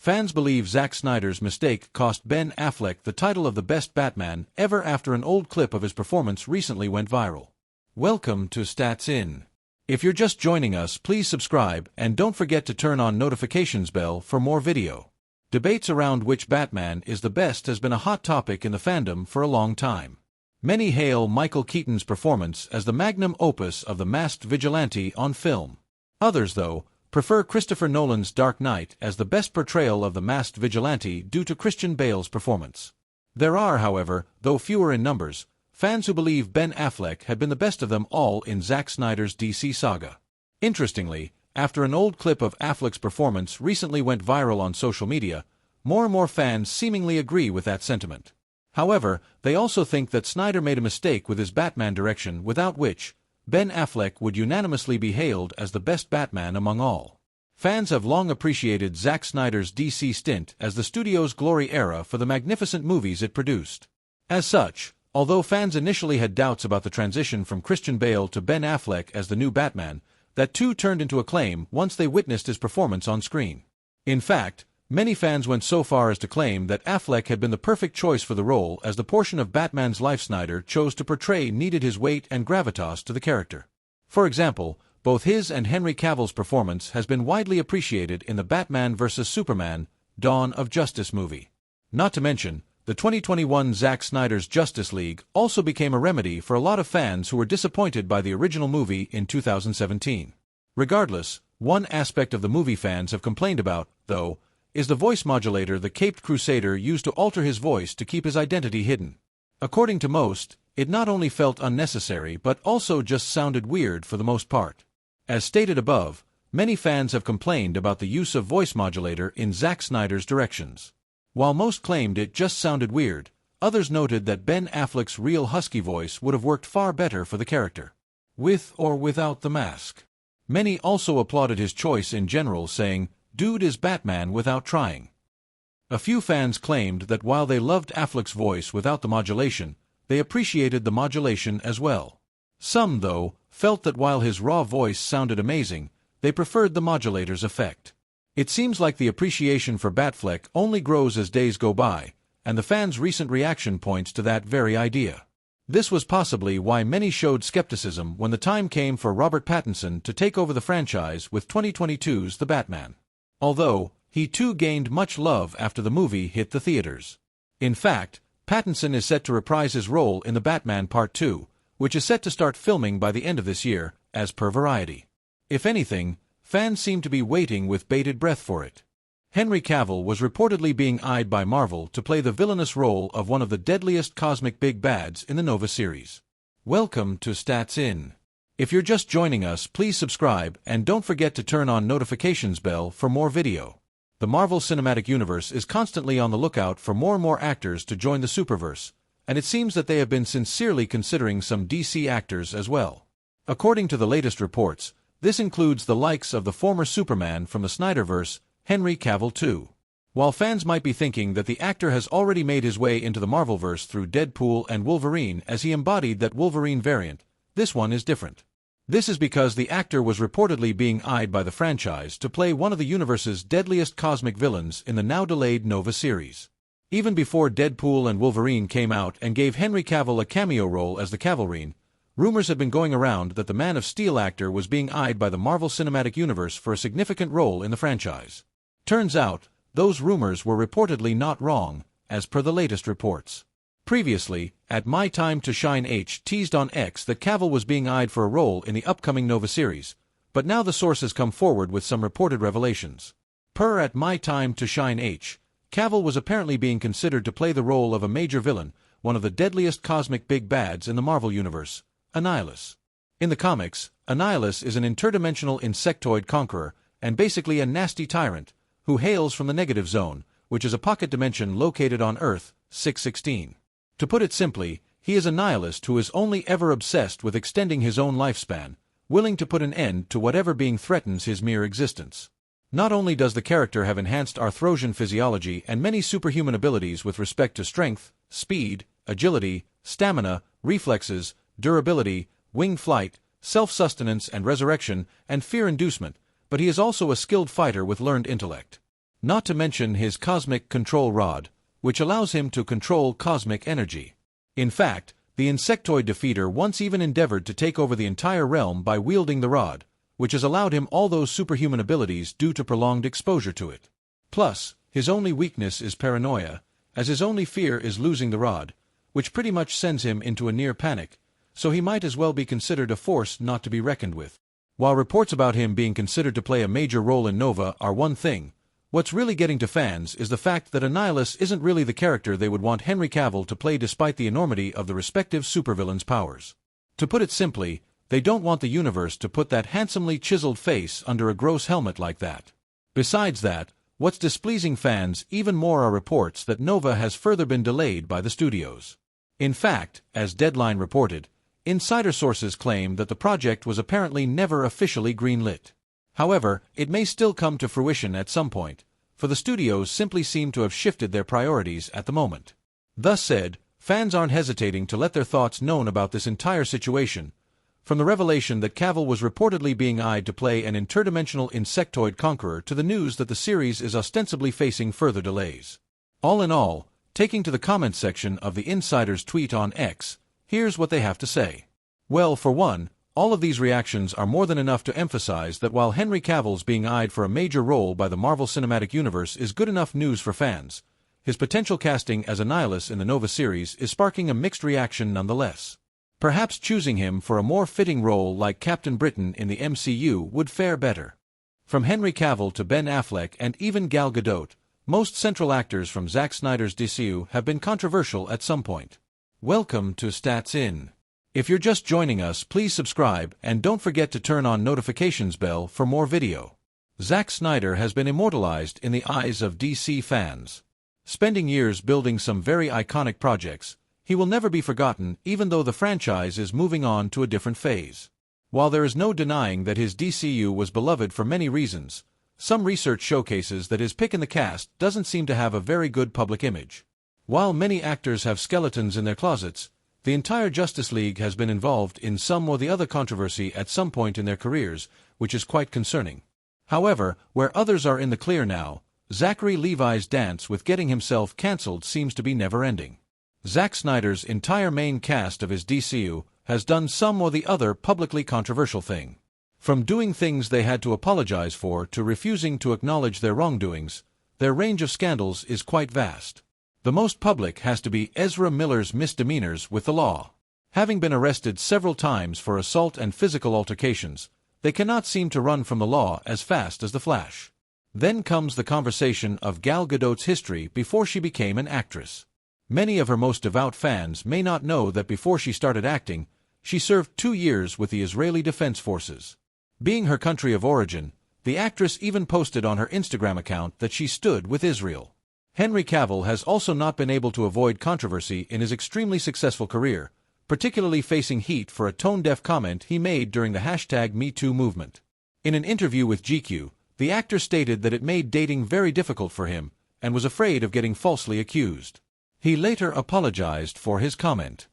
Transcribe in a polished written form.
Fans believe Zack Snyder's mistake cost Ben Affleck the title of the best Batman ever after an old clip of his performance recently went viral. Welcome to Stats In. If you're just joining us, please subscribe and don't forget to turn on notifications bell for more video. Debates around which Batman is the best has been a hot topic in the fandom for a long time. Many hail Michael Keaton's performance as the magnum opus of the masked vigilante on film. Others, though, prefer Christopher Nolan's Dark Knight as the best portrayal of the masked vigilante due to Christian Bale's performance. There are, however, though fewer in numbers, fans who believe Ben Affleck had been the best of them all in Zack Snyder's DC saga. Interestingly, after an old clip of Affleck's performance recently went viral on social media, more and more fans seemingly agree with that sentiment. However, they also think that Snyder made a mistake with his Batman direction, without which Ben Affleck would unanimously be hailed as the best Batman among all. Fans have long appreciated Zack Snyder's DC stint as the studio's glory era for the magnificent movies it produced. As such, although fans initially had doubts about the transition from Christian Bale to Ben Affleck as the new Batman, that too turned into acclaim once they witnessed his performance on screen. In fact, many fans went so far as to claim that Affleck had been the perfect choice for the role, as the portion of Batman's life Snyder chose to portray needed his weight and gravitas to the character. For example, both his and Henry Cavill's performance has been widely appreciated in the Batman vs. Superman, Dawn of Justice movie. Not to mention, the 2021 Zack Snyder's Justice League also became a remedy for a lot of fans who were disappointed by the original movie in 2017. Regardless, one aspect of the movie fans have complained about, though, is the voice modulator the Caped Crusader used to alter his voice to keep his identity hidden. According to most, it not only felt unnecessary but also just sounded weird for the most part. As stated above, many fans have complained about the use of voice modulator in Zack Snyder's directions. While most claimed it just sounded weird, others noted that Ben Affleck's real husky voice would have worked far better for the character, with or without the mask. Many also applauded his choice in general, saying, "Dude is Batman without trying." A few fans claimed that while they loved Affleck's voice without the modulation, they appreciated the modulation as well. Some, though, felt that while his raw voice sounded amazing, they preferred the modulator's effect. It seems like the appreciation for Batfleck only grows as days go by, and the fans' recent reaction points to that very idea. This was possibly why many showed skepticism when the time came for Robert Pattinson to take over the franchise with 2022's The Batman. Although, he too gained much love after the movie hit the theaters. In fact, Pattinson is set to reprise his role in The Batman Part 2, which is set to start filming by the end of this year, as per Variety. If anything, fans seem to be waiting with bated breath for it. Henry Cavill was reportedly being eyed by Marvel to play the villainous role of one of the deadliest cosmic big bads in the Nova series. Welcome to Stats In. If you're just joining us, please subscribe and don't forget to turn on notifications bell for more video. The Marvel Cinematic Universe is constantly on the lookout for more and more actors to join the Superverse, and it seems that they have been sincerely considering some DC actors as well. According to the latest reports, this includes the likes of the former Superman from the Snyderverse, Henry Cavill too. While fans might be thinking that the actor has already made his way into the Marvelverse through Deadpool and Wolverine as he embodied that Wolverine variant, this one is different. This is because the actor was reportedly being eyed by the franchise to play one of the universe's deadliest cosmic villains in the now-delayed Nova series. Even before Deadpool and Wolverine came out and gave Henry Cavill a cameo role as the Cavalrine, rumors had been going around that the Man of Steel actor was being eyed by the Marvel Cinematic Universe for a significant role in the franchise. Turns out, those rumors were reportedly not wrong, as per the latest reports. Previously, at My Time to Shine teased on X that Cavill was being eyed for a role in the upcoming Nova series, but now the source has come forward with some reported revelations. Per at My Time to Shine Cavill was apparently being considered to play the role of a major villain, one of the deadliest cosmic big bads in the Marvel Universe, Annihilus. In the comics, Annihilus is an interdimensional insectoid conqueror, and basically a nasty tyrant, who hails from the Negative Zone, which is a pocket dimension located on Earth, 616. To put it simply, he is a nihilist who is only ever obsessed with extending his own lifespan, willing to put an end to whatever being threatens his mere existence. Not only does the character have enhanced Arthrosian physiology and many superhuman abilities with respect to strength, speed, agility, stamina, reflexes, durability, winged flight, self-sustenance and resurrection, and fear-inducement, but he is also a skilled fighter with learned intellect. not to mention his cosmic control rod, which allows him to control cosmic energy. In fact, the insectoid defeater once even endeavored to take over the entire realm by wielding the rod, which has allowed him all those superhuman abilities due to prolonged exposure to it. Plus, his only weakness is paranoia, as his only fear is losing the rod, which pretty much sends him into a near panic, so he might as well be considered a force not to be reckoned with. While reports about him being considered to play a major role in Nova are one thing, what's really getting to fans is the fact that Annihilus isn't really the character they would want Henry Cavill to play despite the enormity of the respective supervillain's powers. To put it simply, they don't want the universe to put that handsomely chiseled face under a gross helmet like that. Besides that, what's displeasing fans even more are reports that Nova has further been delayed by the studios. In fact, as Deadline reported, insider sources claim that the project was apparently never officially greenlit. However, it may still come to fruition at some point, for the studios simply seem to have shifted their priorities at the moment. Thus said, fans aren't hesitating to let their thoughts known about this entire situation, from the revelation that Cavill was reportedly being eyed to play an interdimensional insectoid conqueror to the news that the series is ostensibly facing further delays. All in all, taking to the comments section of the insider's tweet on X, here's what they have to say. Well, for one, all of these reactions are more than enough to emphasize that while Henry Cavill's being eyed for a major role by the Marvel Cinematic Universe is good enough news for fans, his potential casting as Annihilus in the Nova series is sparking a mixed reaction nonetheless. Perhaps choosing him for a more fitting role like Captain Britain in the MCU would fare better. From Henry Cavill to Ben Affleck and even Gal Gadot, most central actors from Zack Snyder's DCU have been controversial at some point. Welcome to Stats In. If you're just joining us, please subscribe and don't forget to turn on notifications bell for more video. Zack Snyder has been immortalized in the eyes of DC fans. Spending years building some very iconic projects, he will never be forgotten even though the franchise is moving on to a different phase. While there is no denying that his DCU was beloved for many reasons, some research showcases that his pick in the cast doesn't seem to have a very good public image. While many actors have skeletons in their closets, the entire Justice League has been involved in some or the other controversy at some point in their careers, which is quite concerning. However, where others are in the clear now, Zachary Levi's dance with getting himself cancelled seems to be never-ending. Zack Snyder's entire main cast of his DCU has done some or the other publicly controversial thing. From doing things they had to apologize for to refusing to acknowledge their wrongdoings, their range of scandals is quite vast. The most public has to be Ezra Miller's misdemeanors with the law. Having been arrested several times for assault and physical altercations, they cannot seem to run from the law as fast as the Flash. Then comes the conversation of Gal Gadot's history before she became an actress. Many of her most devout fans may not know that before she started acting, she served 2 years with the Israeli Defense Forces. Being her country of origin, the actress even posted on her Instagram account that she stood with Israel. Henry Cavill has also not been able to avoid controversy in his extremely successful career, particularly facing heat for a tone-deaf comment he made during the #MeToo movement. In an interview with GQ, the actor stated that it made dating very difficult for him and was afraid of getting falsely accused. He later apologized for his comment.